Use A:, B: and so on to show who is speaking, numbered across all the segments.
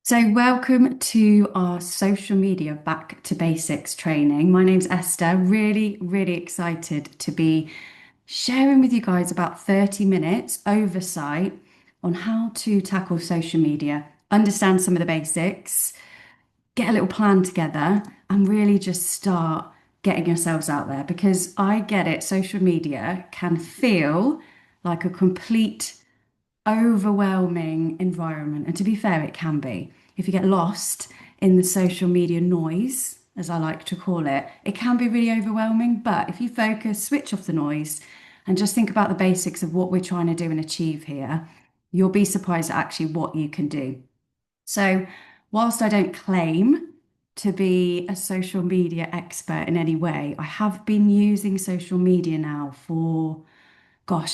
A: So, welcome to our social media back to basics training. My name's Esther. Really excited to be sharing with you guys about 30 minutes oversight on how to tackle social media, understand some of the basics, get a little plan together, and really just start getting yourselves out there because I get it, social media can feel like a complete overwhelming environment. And to be fair, it can be. If you get lost in the social media noise, as I like to call it can be really overwhelming. But if you focus, switch off the noise, and just think about the basics of what we're trying to do and achieve here, you'll be surprised at actually what you can do. So, whilst I don't claim to be a social media expert in any way, I have been using social media now for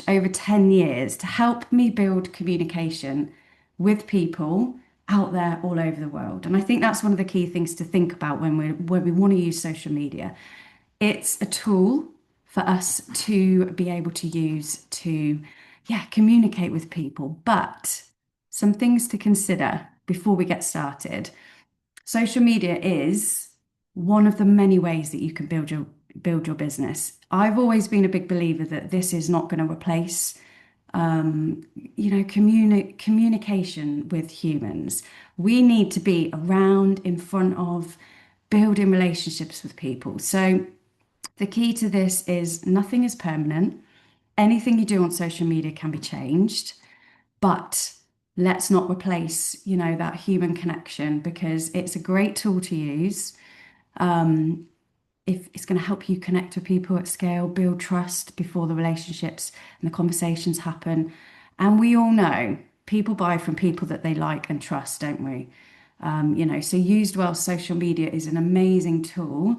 A: over 10 years to help me build communication with people out there all over the world. And I think that's one of the key things to think about when we want to use social media. It's a tool for us to be able to use to, yeah, communicate with people. But some things to consider before we get started. Social media is one of the many ways that you can build your business. I've always been a big believer that this is not going to replace communication with humans. We need to be around in front of building relationships with people. So the key to this is nothing is permanent. Anything you do on social media can be changed, but let's not replace, that human connection because it's a great tool to use. If it's going to help you connect with people at scale, build trust before the relationships and the conversations happen. And we all know people buy from people that they like and trust, don't we? So used well, social media is an amazing tool,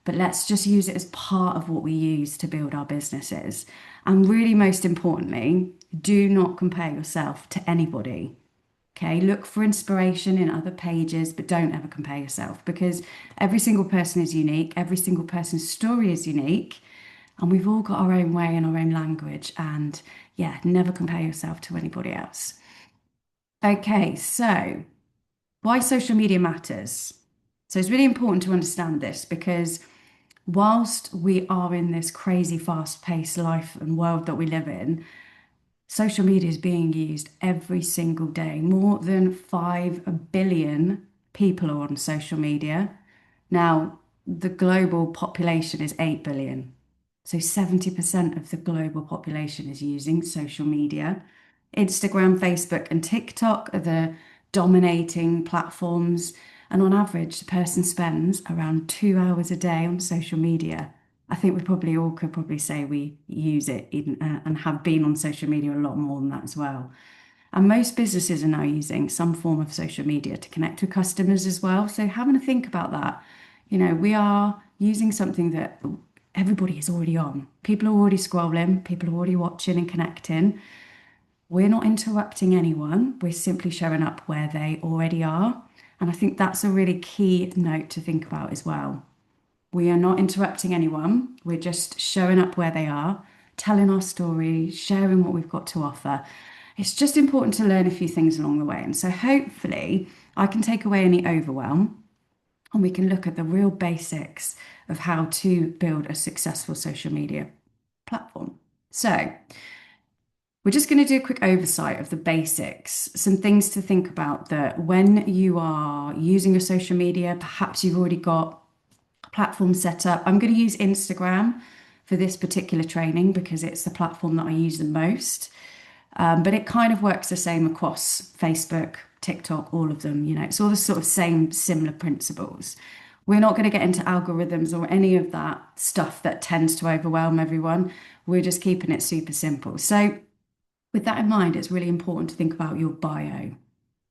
A: but let's just use it as part of what we use to build our businesses. And really, most importantly, do not compare yourself to anybody. Okay, look for inspiration in other pages, but don't ever compare yourself because every single person is unique, every single person's story is unique, and we've all got our own way and our own language. And yeah, never compare yourself to anybody else. Okay, so why social media matters. So it's really important to understand this because whilst we are in this crazy fast-paced life and world that we live in, social media is being used every single day. More than 5 billion people are on social media. Now, the global population is 8 billion. So 70% of the global population is using social media. Instagram, Facebook, and TikTok are the dominating platforms. And on average, the person spends around 2 hours a day on social media. I think we probably all could probably say we use it and have been on social media a lot more than that as well. And most businesses are now using some form of social media to connect with customers as well. So having a think about that, we are using something that everybody is already on. People are already scrolling, people are already watching and connecting. We're not interrupting anyone. We're simply showing up where they already are. And I think that's a really key note to think about as well. We are not interrupting anyone. We're just showing up where they are, telling our story, sharing what we've got to offer. It's just important to learn a few things along the way. And so hopefully I can take away any overwhelm and we can look at the real basics of how to build a successful social media platform. So we're just going to do a quick oversight of the basics, some things to think about that when you are using your social media, perhaps you've already got platform set up. I'm going to use Instagram for this particular training because it's the platform that I use the most. But it kind of works the same across Facebook, TikTok, all of them. It's all the sort of same similar principles. We're not going to get into algorithms or any of that stuff that tends to overwhelm everyone. We're just keeping it super simple. So, with that in mind, it's really important to think about your bio.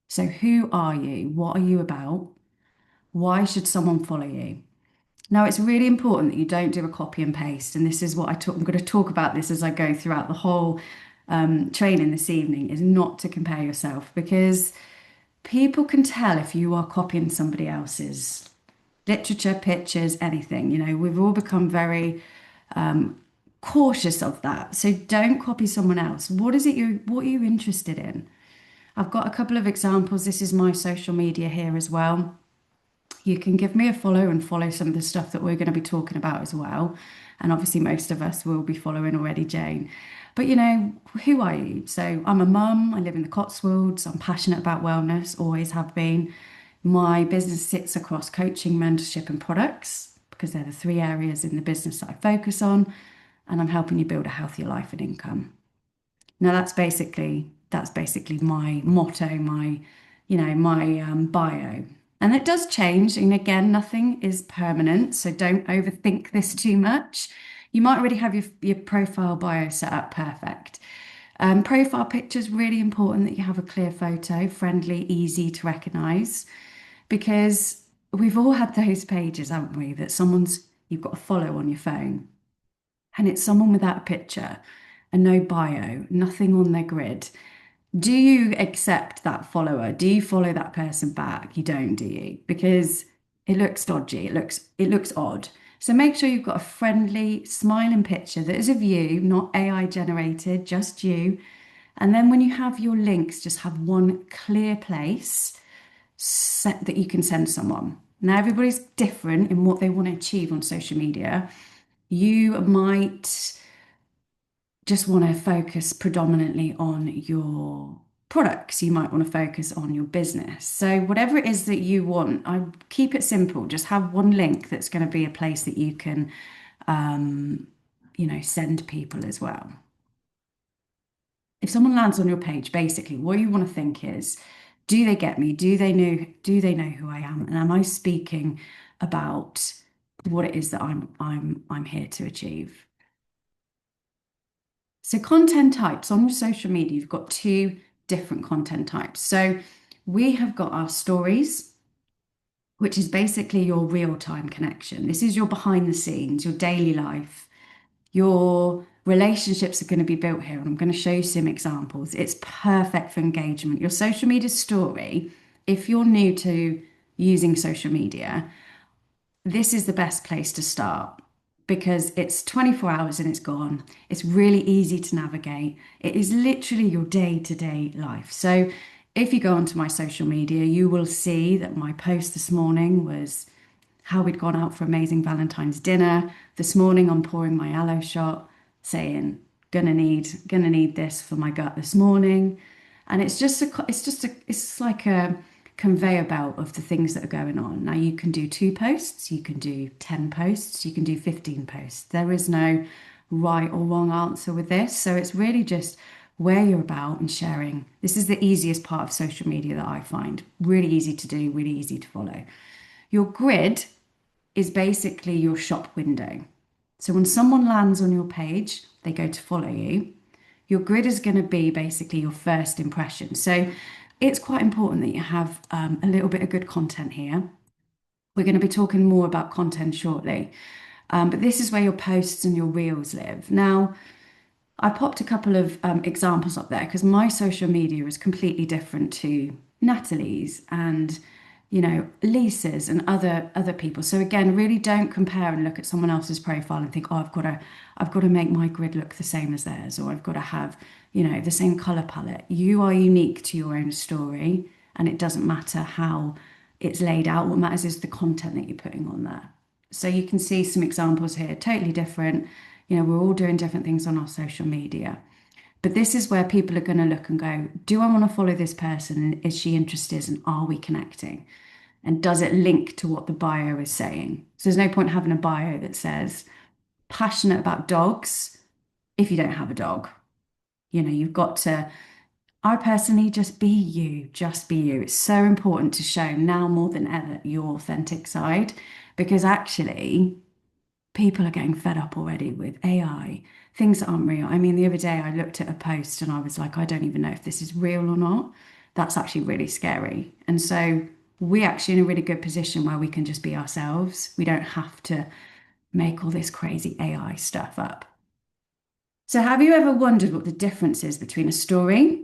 A: So, who are you? What are you about? Why should someone follow you? Now, it's really important that you don't do a copy and paste. And this is what I'm going to talk about this as I go throughout the whole training this evening, is not to compare yourself because people can tell if you are copying somebody else's literature, pictures, anything. We've all become very cautious of that. So don't copy someone else. What are you interested in? I've got a couple of examples. This is my social media here as well. You can give me a follow and follow some of the stuff that we're going to be talking about as well. And obviously, most of us will be following already, Jane. But who are you? So, I'm a mum, I live in the Cotswolds, I'm passionate about wellness, always have been. My business sits across coaching, mentorship, and products because they're the three areas in the business that I focus on. And I'm helping you build a healthier life and income. Now that's basically my motto, my bio. And it does change. And again, nothing is permanent, so don't overthink this too much. You might already have your profile bio set up perfect. Profile picture is really important that you have a clear photo, friendly, easy to recognize, because we've all had those pages, haven't we, that you've got a follow on your phone and it's someone without a picture and no bio, nothing on their grid. Do you accept that follower? Do you follow that person back? You don't, do you? Because it looks dodgy. It looks odd. So make sure you've got a friendly, smiling picture that is of you, not AI generated, just you. And then when you have your links, just have one clear place set that you can send someone. Now everybody's different in what they want to achieve on social media. You might just want to focus predominantly on your products. You might want to focus on your business. So, whatever it is that you want, I keep it simple. Just have one link that's going to be a place that you can, send people as well. If someone lands on your page, basically, what you want to think is, do they get me? Do they know who I am? And am I speaking about what it is that I'm here to achieve? So content types on your social media, you've got two different content types. So we have got our stories, which is basically your real-time connection. This is your behind the scenes, your daily life. Your relationships are going to be built here, and I'm going to show you some examples. It's perfect for engagement. Your social media story, if you're new to using social media, this is the best place to start because it's 24 hours and it's gone. It's really easy to navigate. It is literally your day-to-day life. So if you go onto my social media, you will see that my post this morning was how we'd gone out for amazing Valentine's dinner. This morning I'm pouring my aloe shot, saying, gonna need this for my gut this morning. And it's like a conveyor belt of the things that are going on. Now you can do 2 posts, you can do 10 posts, you can do 15 posts. There is no right or wrong answer with this. So it's really just where you're about and sharing. This is the easiest part of social media that I find. Really easy to do, really easy to follow. Your grid is basically your shop window. So when someone lands on your page, they go to follow you. Your grid is going to be basically your first impression. So it's quite important that you have a little bit of good content here. We're going to be talking more about content shortly. But this is where your posts and your reels live. Now, I popped a couple of examples up there because my social media is completely different to Natalie's and Lisa's and other people. So again, really don't compare and look at someone else's profile and think, oh, I've got to make my grid look the same as theirs, or I've got to have, the same color palette. You are unique to your own story, and it doesn't matter how it's laid out. What matters is the content that you're putting on there. So you can see some examples here, totally different. We're all doing different things on our social media. But this is where people are going to look and go, do I want to follow this person? And is she interested? And are we connecting? And does it link to what the bio is saying? So there's no point having a bio that says passionate about dogs if you don't have a dog. You've got to, I personally just be you. It's so important to show now more than ever your authentic side because actually people are getting fed up already with AI, things that aren't real. I mean, the other day I looked at a post and I was like, I don't even know if this is real or not. That's actually really scary. And so we're actually in a really good position where we can just be ourselves. We don't have to make all this crazy AI stuff up. So have you ever wondered what the difference is between a story,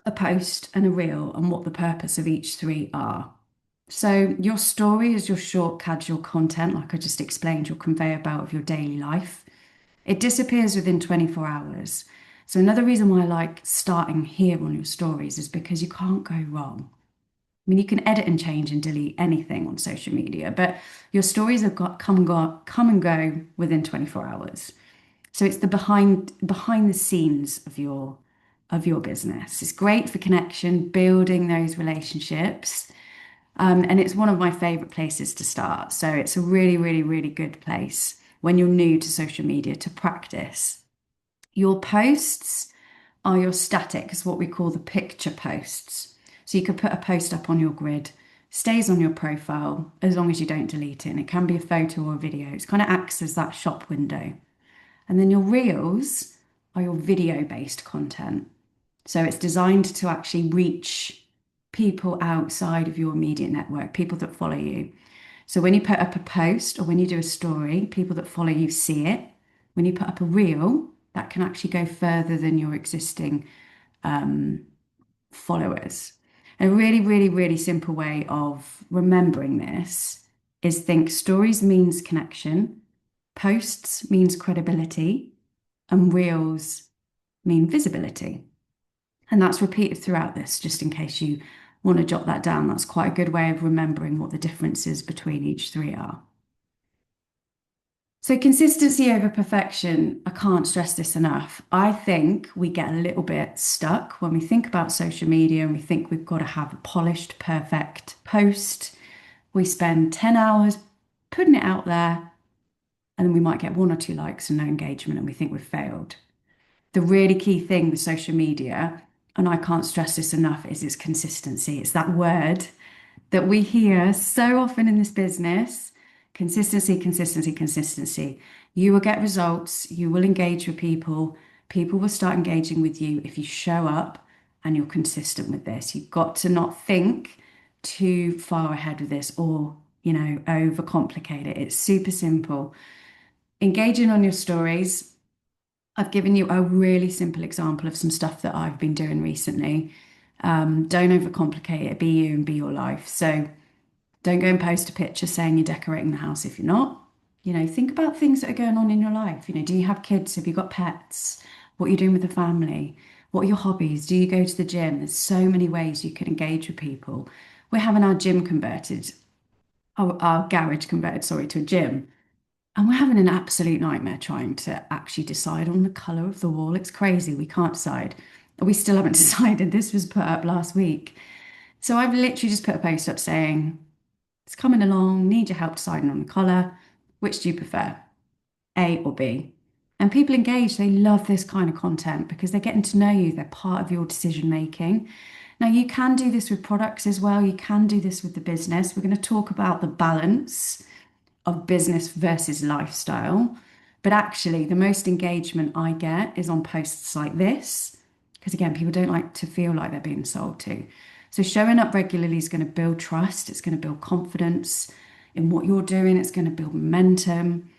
A: a post, and a reel, and what the purpose of each three are? So your story is your short, casual content, like I just explained, your conveyor belt of your daily life. It disappears within 24 hours. So another reason why I like starting here on your stories is because you can't go wrong. I mean, you can edit and change and delete anything on social media, but your stories have got come and go within 24 hours. So it's the behind the scenes of your business. It's great for connection, building those relationships. And it's one of my favorite places to start. So it's a really, really, really good place when you're new to social media to practice. Your posts are your static, is what we call the picture posts. So you could put a post up on your grid, stays on your profile as long as you don't delete it. And it can be a photo or a video. It kind of acts as that shop window. And then your reels are your video based content. So it's designed to actually reach people outside of your immediate network, people that follow you. So when you put up a post or when you do a story, people that follow you see it. When you put up a reel, that can actually go further than your existing followers. A really, really, really simple way of remembering this is think stories means connection, posts means credibility, and reels mean visibility. And that's repeated throughout this, just in case you want to jot that down. That's quite a good way of remembering what the differences between each three are. So, consistency over perfection, I can't stress this enough. I think we get a little bit stuck when we think about social media and we think we've got to have a polished, perfect post. We spend 10 hours putting it out there, and then we might get one or two likes and no engagement, and we think we've failed. The really key thing with social media, and I can't stress this enough, is its consistency. It's that word that we hear so often in this business: consistency, consistency, consistency. You will get results, you will engage with people, people will start engaging with you if you show up and you're consistent with this. You've got to not think too far ahead with this or, overcomplicate it. It's super simple. Engaging on your stories. I've given you a really simple example of some stuff that I've been doing recently. Don't overcomplicate it. Be you and be your life. So don't go and post a picture saying you're decorating the house if you're not. Think about things that are going on in your life. Do you have kids? Have you got pets? What are you doing with the family? What are your hobbies? Do you go to the gym? There's so many ways you can engage with people. We're having our gym converted, our garage converted, sorry, to a gym. And we're having an absolute nightmare trying to actually decide on the colour of the wall. It's crazy. We can't decide. We still haven't decided. This was put up last week. So I've literally just put a post up saying, it's coming along, need your help deciding on the colour. Which do you prefer, A or B? And people engage, they love this kind of content because they're getting to know you, they're part of your decision making. Now, you can do this with products as well, you can do this with the business. We're going to talk about the balance of business versus lifestyle. But actually, the most engagement I get is on posts like this, because again, people don't like to feel like they're being sold to. So showing up regularly is going to build trust, it's going to build confidence in what you're doing, it's going to build momentum.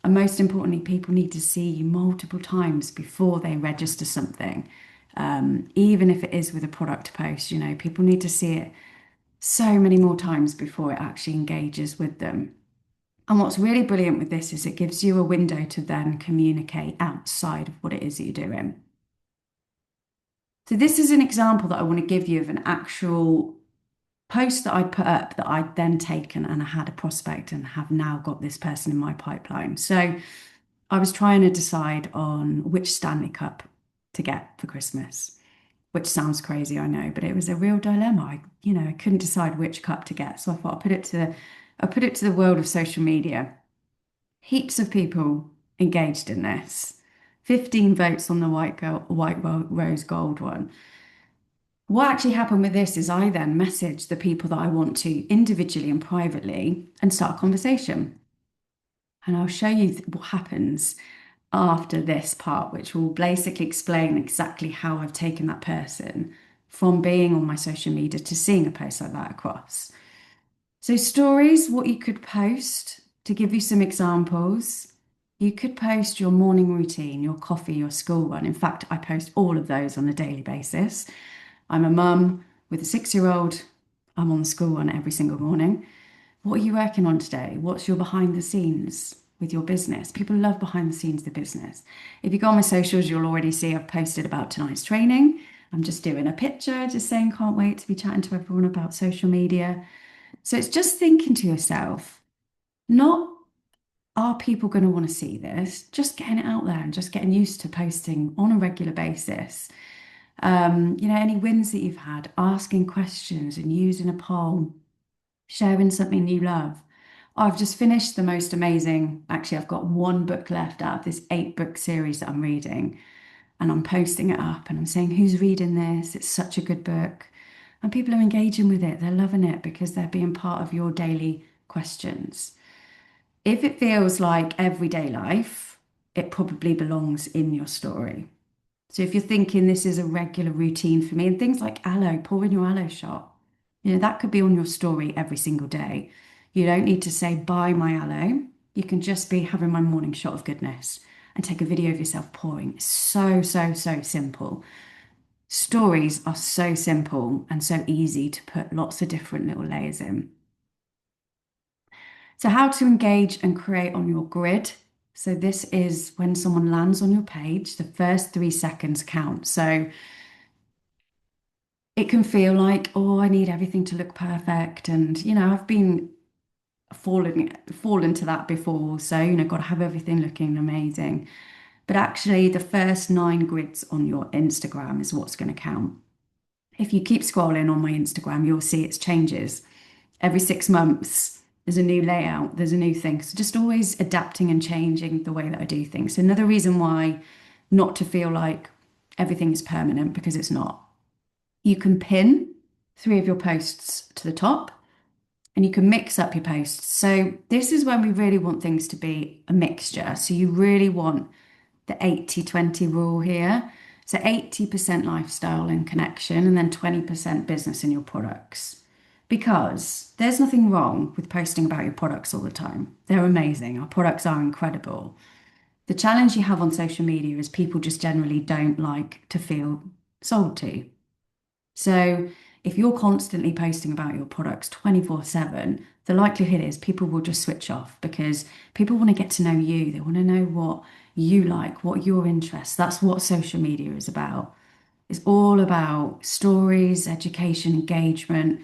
A: And most importantly, people need to see you multiple times before they register something. Even if it is with a product post, people need to see it so many more times before it actually engages with them. And what's really brilliant with this is it gives you a window to then communicate outside of what it is that you're doing. So this is an example that I want to give you of an actual post that I'd put up that I'd then taken and I had a prospect and have now got this person in my pipeline. So I was trying to decide on which Stanley Cup to get for Christmas, which sounds crazy, I know, but it was a real dilemma. I couldn't decide which cup to get. So I thought I put it to the world of social media. Heaps of people engaged in this. 15 votes on the rose gold one. What actually happened with this is I then message the people that I want to individually and privately and start a conversation. And I'll show you what happens after this part, which will basically explain exactly how I've taken that person from being on my social media to seeing a post like that across. So stories, what you could post, to give you some examples, you could post your morning routine, your coffee, your school one. In fact, I post all of those on a daily basis. I'm a mum with a 6-year-old. I'm on the school one every single morning. What are you working on today? What's your behind the scenes? with your business. People love behind the scenes of the business. If you go on my socials, you'll already see I've posted about tonight's training. I'm just doing a picture, just saying can't wait to be chatting to everyone about social media. So it's just thinking to yourself, not are people going to want to see this? Just getting it out there and just getting used to posting on a regular basis. Any wins that you've had, asking questions and using a poll, sharing something you love. I've just finished the most amazing, actually, I've got one book left out of this 8 book series that I'm reading, and I'm posting it up and I'm saying, who's reading this? It's such a good book. And people are engaging with it. They're loving it because they're being part of your daily questions. If it feels like everyday life, it probably belongs in your story. So if you're thinking this is a regular routine for me, and things like aloe, pour in your aloe shot, that could be on your story every single day. You don't need to say, buy my aloe. You can just be having my morning shot of goodness and take a video of yourself pouring. It's so, so, so simple. Stories are so simple and so easy to put lots of different little layers in. So, how to engage and create on your grid. So, this is when someone lands on your page, the first 3 seconds count. So, it can feel like, oh, I need everything to look perfect. And, I've been fallen to that before. So, got to have everything looking amazing. But actually, the first 9 grids on your Instagram is what's going to count. If you keep scrolling on my Instagram, you'll see it changes. Every 6 months, there's a new layout, there's a new thing. So just always adapting and changing the way that I do things. So another reason why not to feel like everything is permanent, because it's not. You can pin 3 of your posts to the top and you can mix up your posts. So this is when we really want things to be a mixture. So you really want the 80-20 rule here. So 80% lifestyle and connection, and then 20% business in your products. Because there's nothing wrong with posting about your products all the time. They're amazing. Our products are incredible. The challenge you have on social media is people just generally don't like to feel sold to. So if you're constantly posting about your products 24/7, the likelihood is people will just switch off because people want to get to know you. They want to know what you like, what your interests. That's what social media is about. It's all about stories, education, engagement,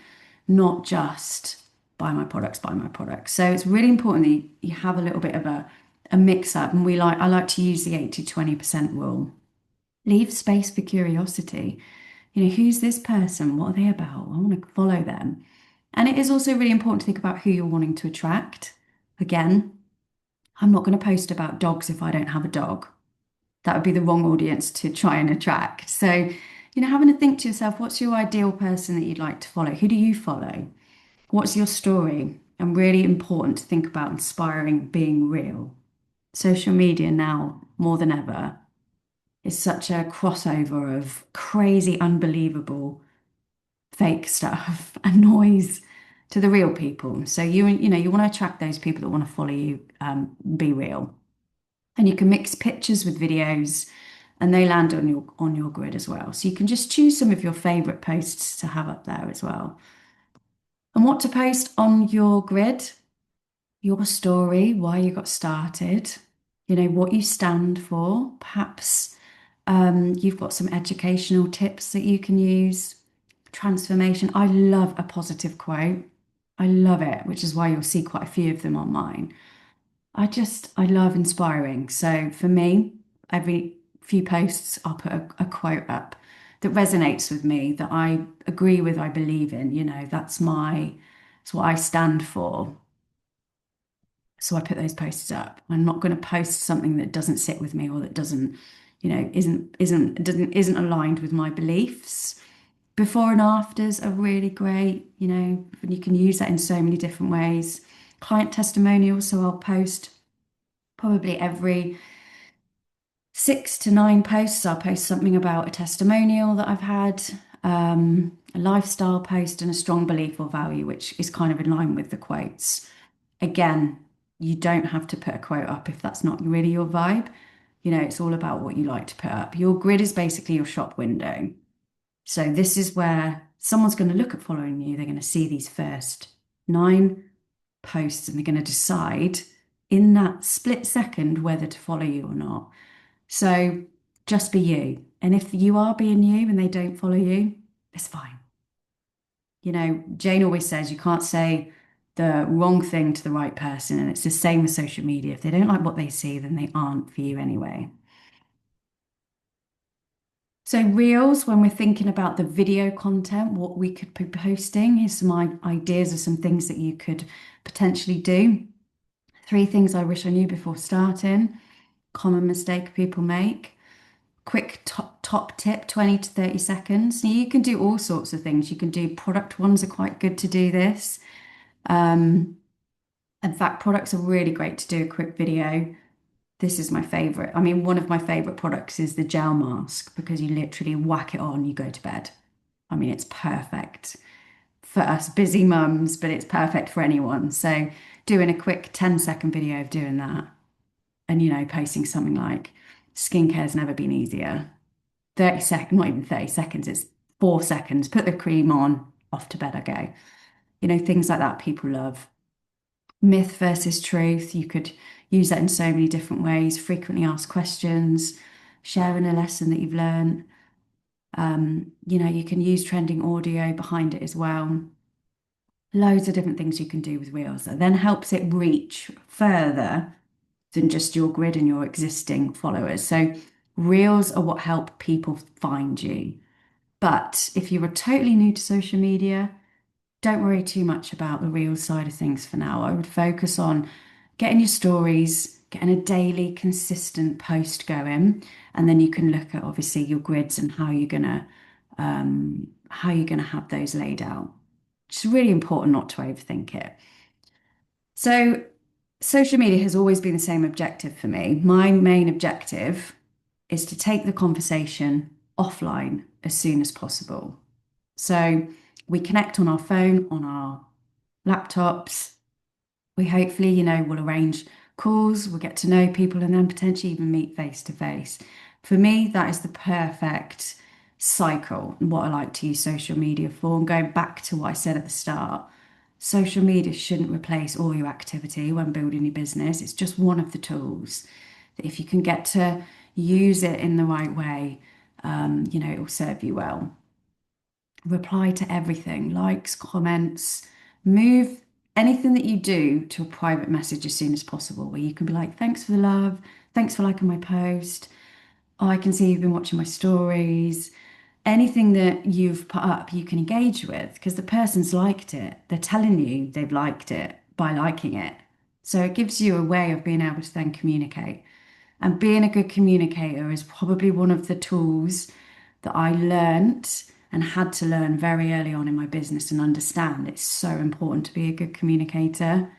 A: not just buy my products, buy my products. So it's really important that you have a little bit of a mix up. And I like to use the 80-20% rule. Leave space for curiosity. Who's this person? What are they about? I want to follow them. And it is also really important to think about who you're wanting to attract. Again, I'm not going to post about dogs if I don't have a dog. That would be the wrong audience to try and attract. So, having to think to yourself, what's your ideal person that you'd like to follow? Who do you follow? What's your story? And really important to think about inspiring being real. Social media now, more than ever, is such a crossover of crazy, unbelievable fake stuff and noise to the real people. So you want to attract those people that want to follow you, be real. And you can mix pictures with videos and they land on your grid as well. So you can just choose some of your favorite posts to have up there as well. And what to post on your grid, your story, why you got started, what you stand for. Perhaps you've got some educational tips that you can use. Transformation. I love a positive quote. I love it, which is why you'll see quite a few of them on mine. I love inspiring. So for me, every few posts, I'll put a quote up that resonates with me, that I agree with, I believe in, it's what I stand for. So I put those posts up. I'm not going to post something that doesn't sit with me or that doesn't, isn't aligned with my beliefs. Before and afters are really great, and you can use that in so many different ways. Client testimonials, so I'll post probably every 6 to 9 posts. I'll post something about a testimonial that I've had, a lifestyle post, and a strong belief or value, which is kind of in line with the quotes. Again, you don't have to put a quote up if that's not really your vibe. It's all about what you like to put up. Your grid is basically your shop window. So this is where someone's going to look at following you. They're going to see these first 9 posts and they're going to decide in that split second whether to follow you or not. So just be you. And if you are being you and they don't follow you, it's fine. Jane always says you can't say the wrong thing to the right person. And it's the same with social media. If they don't like what they see, then they aren't for you anyway. So, Reels, when we're thinking about the video content, what we could be posting, here's some ideas of some things that you could potentially do. Three things I wish I knew before starting. Common mistake people make. Quick top tip, 20 to 30 seconds. Now, you can do all sorts of things. You can do product ones are quite good to do this. In fact, products are really great to do a quick video. This is my favorite. I mean, one of my favorite products is the gel mask because you literally whack it on, you go to bed. I mean, it's perfect for us busy mums, but it's perfect for anyone. So, doing a quick 10-second video of doing that and, posting something like skincare's never been easier. 30 seconds, not even 30 seconds, it's 4 seconds. Put the cream on, off to bed I go. Things like that people love. Myth versus truth. You could use that in so many different ways. Frequently asked questions, sharing a lesson that you've learned. You can use trending audio behind it as well. Loads of different things you can do with Reels that then helps it reach further than just your grid and your existing followers. So Reels are what help people find you. But if you are totally new to social media, don't worry too much about the real side of things for now. I would focus on getting your stories, getting a daily consistent post going, and then you can look at obviously your grids and how you're gonna have those laid out. It's really important not to overthink it. So social media has always been the same objective for me. My main objective is to take the conversation offline as soon as possible. So we connect on our phone, on our laptops. We hopefully, we'll arrange calls, we'll get to know people and then potentially even meet face to face. For me, that is the perfect cycle and what I like to use social media for. And going back to what I said at the start, social media shouldn't replace all your activity when building your business. It's just one of the tools that if you can get to use it in the right way, it will serve you well. Reply to everything, likes, comments, move anything that you do to a private message as soon as possible, where you can be like, thanks for the love, thanks for liking my post. Oh, I can see you've been watching my stories. Anything that you've put up, you can engage with because the person's liked it. They're telling you they've liked it by liking it. So it gives you a way of being able to then communicate. And being a good communicator is probably one of the tools that I learnt and had to learn very early on in my business and understand. It's so important to be a good communicator.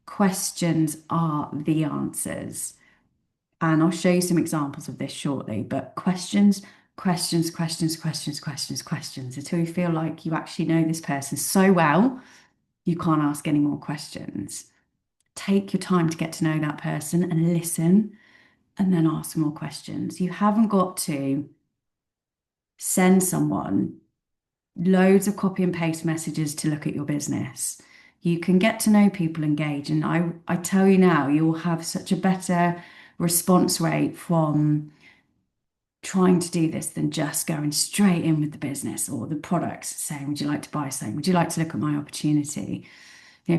A: Questions are the answers. And I'll show you some examples of this shortly, but questions, questions, questions, questions, questions, questions, until you feel like you actually know this person so well, you can't ask any more questions. Take your time to get to know that person and listen and then ask more questions. You haven't got to send someone loads of copy and paste messages to look at your business. You can get to know people, engage, and I tell you now, you'll have such a better response rate from trying to do this than just going straight in with the business or the products, saying, would you like to buy something? Would you like to look at my opportunity?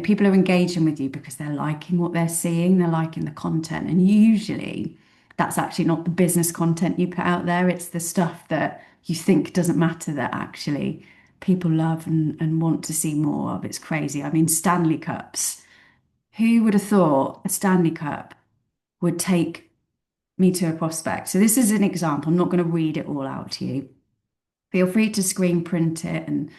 A: People are engaging with you because they're liking what they're seeing, they're liking the content. And usually that's actually not the business content you put out there, it's the stuff that you think doesn't matter that actually people love and want to see more of. It's crazy. I mean, Stanley Cups. Who would have thought a Stanley Cup would take me to a prospect? So this is an example. I'm not going to read it all out to you. Feel free to screen print it and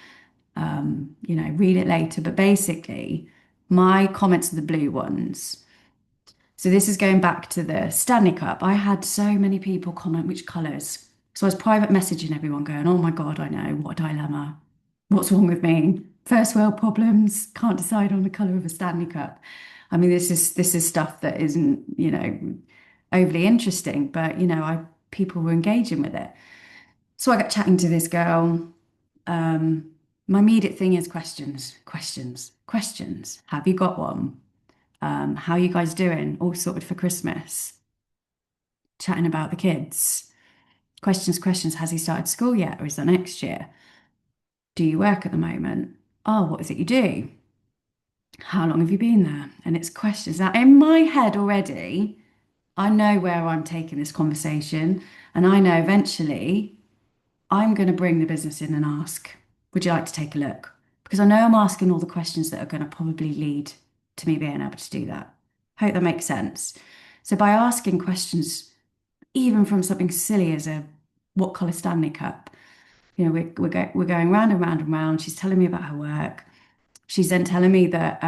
A: read it later. But basically, my comments are the blue ones. So this is going back to the Stanley Cup. I had so many people comment which colours. So I was private messaging everyone going, oh my God, I know, what a dilemma. What's wrong with me? First world problems, can't decide on the colour of a Stanley Cup. I mean, this is stuff that isn't, overly interesting, but people were engaging with it. So I got chatting to this girl. My immediate thing is questions, questions, questions. Have you got one? How are you guys doing? All sorted for Christmas? Chatting about the kids. Questions, questions. Has he started school yet, or is that next year? Do you work at the moment? Oh, what is it you do? How long have you been there? And it's questions. Now, in my head already, I know where I'm taking this conversation, and I know eventually I'm going to bring the business in and ask, would you like to take a look? Because I know I'm asking all the questions that are going to probably lead to me being able to do that. Hope that makes sense. So by asking questions, even from something silly as a what colour Stanley Cup, we're going round and round and round. She's telling me about her work. She's then telling me that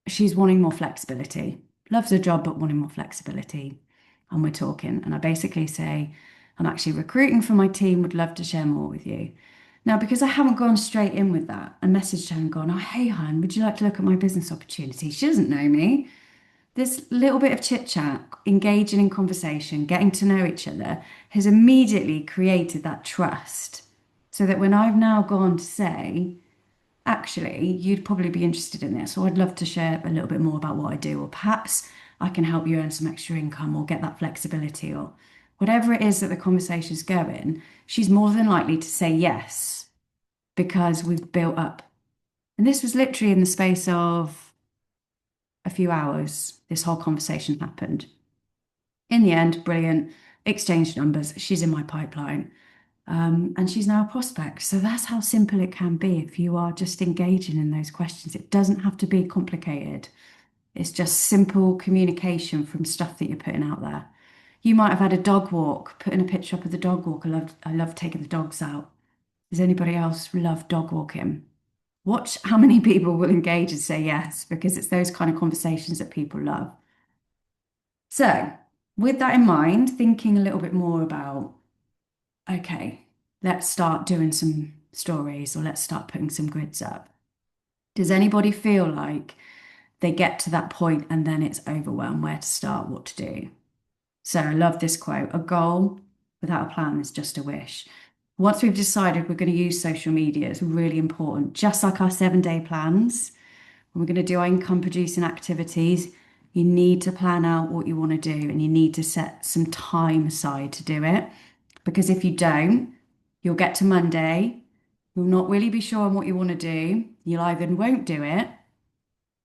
A: she's wanting more flexibility. Loves her job, but wanting more flexibility. And we're talking. And I basically say, I'm actually recruiting for my team, would love to share more with you. Now, because I haven't gone straight in with that, I messaged her and gone, oh, hey, hon, would you like to look at my business opportunity? She doesn't know me. This little bit of chit chat, engaging in conversation, getting to know each other has immediately created that trust. So that when I've now gone to say, actually, you'd probably be interested in this, or I'd love to share a little bit more about what I do, or perhaps I can help you earn some extra income or get that flexibility, or whatever it is that the conversation's going, she's more than likely to say yes because we've built up. And this was literally in the space of a few hours, this whole conversation happened. In the end, brilliant, exchanged numbers. She's in my pipeline. And she's now a prospect. So that's how simple it can be if you are just engaging in those questions. It doesn't have to be complicated. It's just simple communication from stuff that you're putting out there. You might have had a dog walk, putting a picture up of the dog walk. I love taking the dogs out. Does anybody else love dog walking? Watch how many people will engage and say yes, because it's those kind of conversations that people love. So, with that in mind, thinking a little bit more about okay, let's start doing some stories or let's start putting some grids up. Does anybody feel like they get to that point and then it's overwhelmed where to start, what to do? So I love this quote, a goal without a plan is just a wish. Once we've decided we're going to use social media, it's really important, just like our 7-day plans. When we're going to do our income producing activities, you need to plan out what you want to do and you need to set some time aside to do it. Because if you don't, you'll get to Monday, you'll not really be sure on what you want to do. You'll either won't do it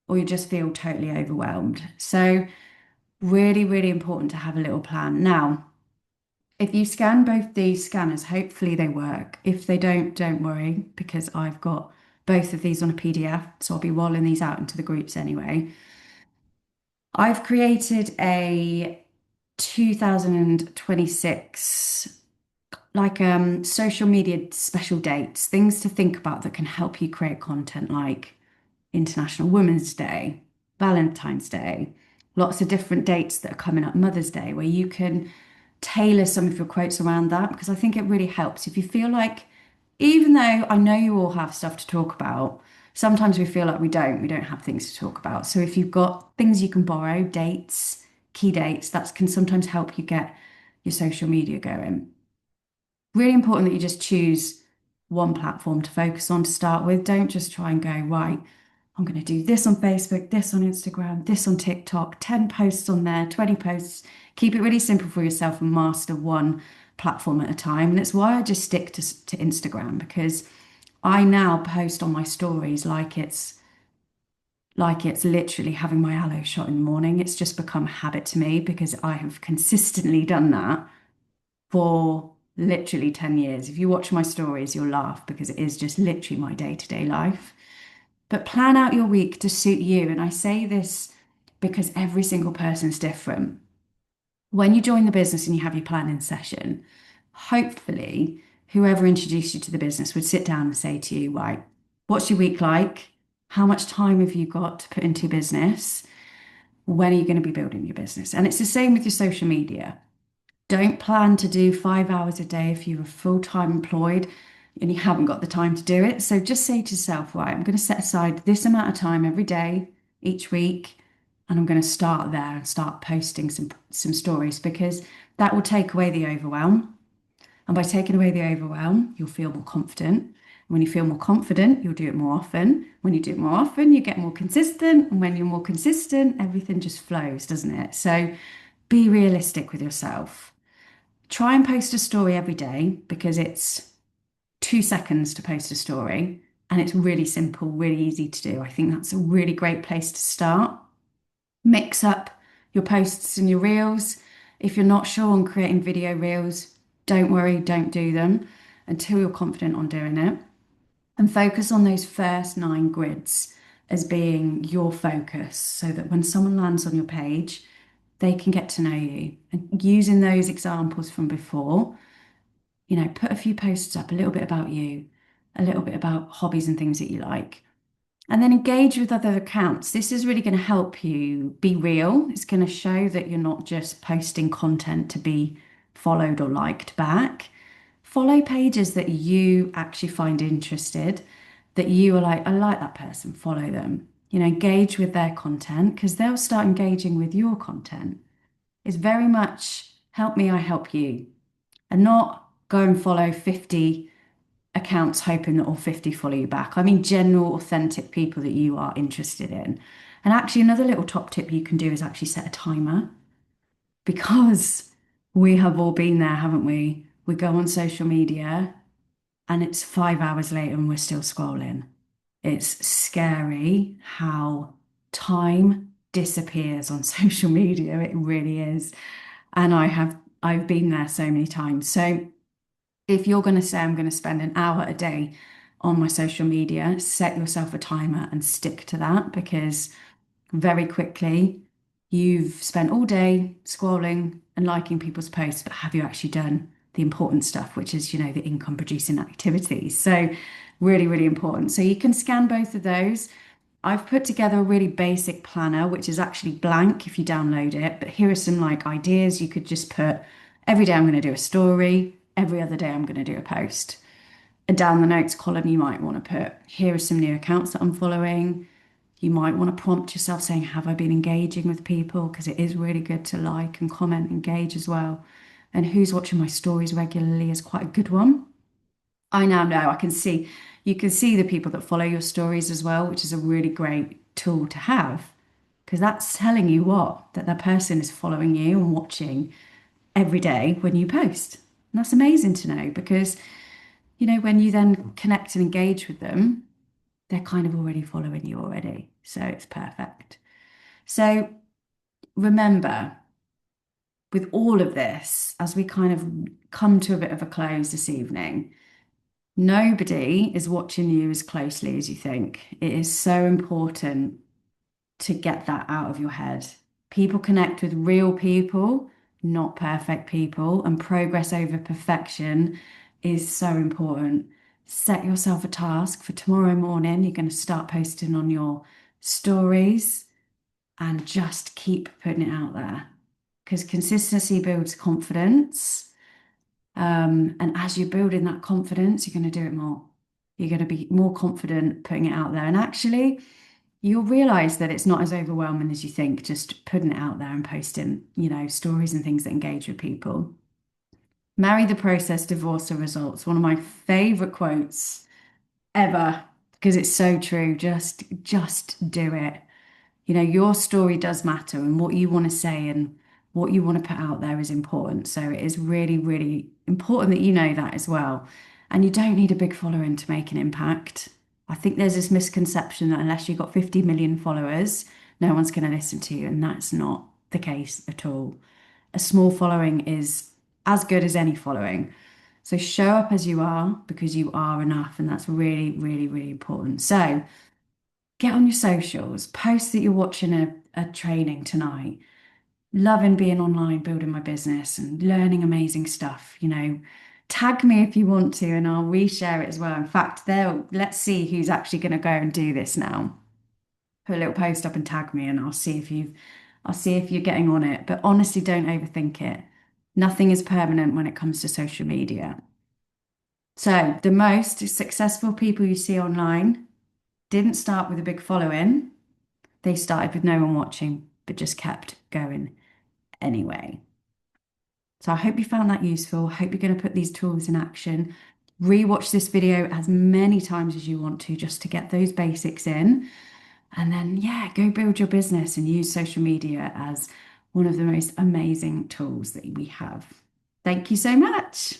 A: or you just feel totally overwhelmed. So, really, really important to have a little plan. Now, if you scan both these scanners, hopefully they work. If they don't worry, because I've got both of these on a PDF, so I'll be rolling these out into the groups anyway. I've created a 2026 like social media special dates, things to think about that can help you create content like International Women's Day, Valentine's Day, lots of different dates that are coming up, Mother's Day, where you can tailor some of your quotes around that because I think it really helps. If you feel like, even though I know you all have stuff to talk about, sometimes we feel like we don't have things to talk about. So if you've got things you can borrow, dates, key dates, that can sometimes help you get your social media going. Really important that you just choose one platform to focus on to start with. Don't just try and go, right, I'm going to do this on Facebook, this on Instagram, this on TikTok, 10 posts on there, 20 posts. Keep it really simple for yourself and master one platform at a time. And it's why I just stick to Instagram because I now post on my stories like it's literally having my aloe shot in the morning. It's just become a habit to me because I have consistently done that for literally 10 years. If you watch my stories, you'll laugh because it is just literally my day-to-day life. But plan out your week to suit you. And I say this because every single person's different. When you join the business and you have your planning session, hopefully, whoever introduced you to the business would sit down and say to you, right, what's your week like? How much time have you got to put into your business? When are you going to be building your business? And it's the same with your social media. Don't plan to do 5 hours a day if you're full-time employed and you haven't got the time to do it. So just say to yourself, right, I'm going to set aside this amount of time every day, each week, and I'm going to start there and start posting some stories because that will take away the overwhelm. And by taking away the overwhelm, you'll feel more confident. When you feel more confident, you'll do it more often. When you do it more often, you get more consistent. And when you're more consistent, everything just flows, doesn't it? So be realistic with yourself. Try and post a story every day because it's 2 seconds to post a story and it's really simple, really easy to do. I think that's a really great place to start. Mix up your posts and your reels. If you're not sure on creating video reels, don't worry, don't do them until you're confident on doing it. And focus on those first 9 grids as being your focus so that when someone lands on your page, they can get to know you. And using those examples from before, put a few posts up, a little bit about you, a little bit about hobbies and things that you like. And then engage with other accounts. This is really going to help you be real. It's going to show that you're not just posting content to be followed or liked back. Follow pages that you actually find interested, that you are like, I like that person, follow them. Engage with their content because they'll start engaging with your content. It's very much help me, I help you, and not go and follow 50 accounts hoping that all 50 follow you back. I mean, general, authentic people that you are interested in. And actually, another little top tip you can do is actually set a timer because we have all been there, haven't we? We go on social media and it's 5 hours later and we're still scrolling. It's scary how time disappears on social media. It really is. And I've been there so many times. So if you're going to say, I'm going to spend an hour a day on my social media, set yourself a timer and stick to that because very quickly you've spent all day scrolling and liking people's posts, but have you actually done the important stuff, which is, the income producing activities? So, really, really important. So, you can scan both of those. I've put together a really basic planner, which is actually blank if you download it. But here are some like ideas. You could just put every day I'm going to do a story, every other day I'm going to do a post. And down the notes column, you might want to put here are some new accounts that I'm following. You might want to prompt yourself saying, have I been engaging with people? Because it is really good to like and comment, engage as well. And who's watching my stories regularly is quite a good one. I now know you can see the people that follow your stories as well, which is a really great tool to have because that's telling you that that person is following you and watching every day when you post. And that's amazing to know because, when you then connect and engage with them, they're kind of already following you already. So it's perfect. So remember, with all of this, as we kind of come to a bit of a close this evening, nobody is watching you as closely as you think. It is so important to get that out of your head. People connect with real people, not perfect people, and progress over perfection is so important. Set yourself a task for tomorrow morning. You're going to start posting on your stories and just keep putting it out there because consistency builds confidence. And as you're building that confidence, you're going to do it more. You're going to be more confident putting it out there. And actually, you'll realize that it's not as overwhelming as you think, just putting it out there and posting, stories and things that engage with people. Marry the process, divorce the results. One of my favorite quotes ever, because it's so true. Just do it. Your story does matter and what you want to say and what you want to put out there is important. So it is really, really important that you know that as well. And you don't need a big following to make an impact. I think there's this misconception that unless you've got 50 million followers, no one's going to listen to you. And that's not the case at all. A small following is as good as any following. So show up as you are because you are enough. And that's really, really, really important. So get on your socials, post that you're watching a training tonight, loving being online, building my business and learning amazing stuff. Tag me if you want to, and I'll reshare it as well. In fact, let's see who's actually going to go and do this now. Put a little post up and tag me, and I'll see if you're getting on it. But honestly, don't overthink it. Nothing is permanent when it comes to social media. So the most successful people you see online didn't start with a big following. They started with no one watching, but just kept going anyway. So I hope you found that useful. I hope you're going to put these tools in action. Rewatch this video as many times as you want to just to get those basics in. And then, yeah, go build your business and use social media as one of the most amazing tools that we have. Thank you so much.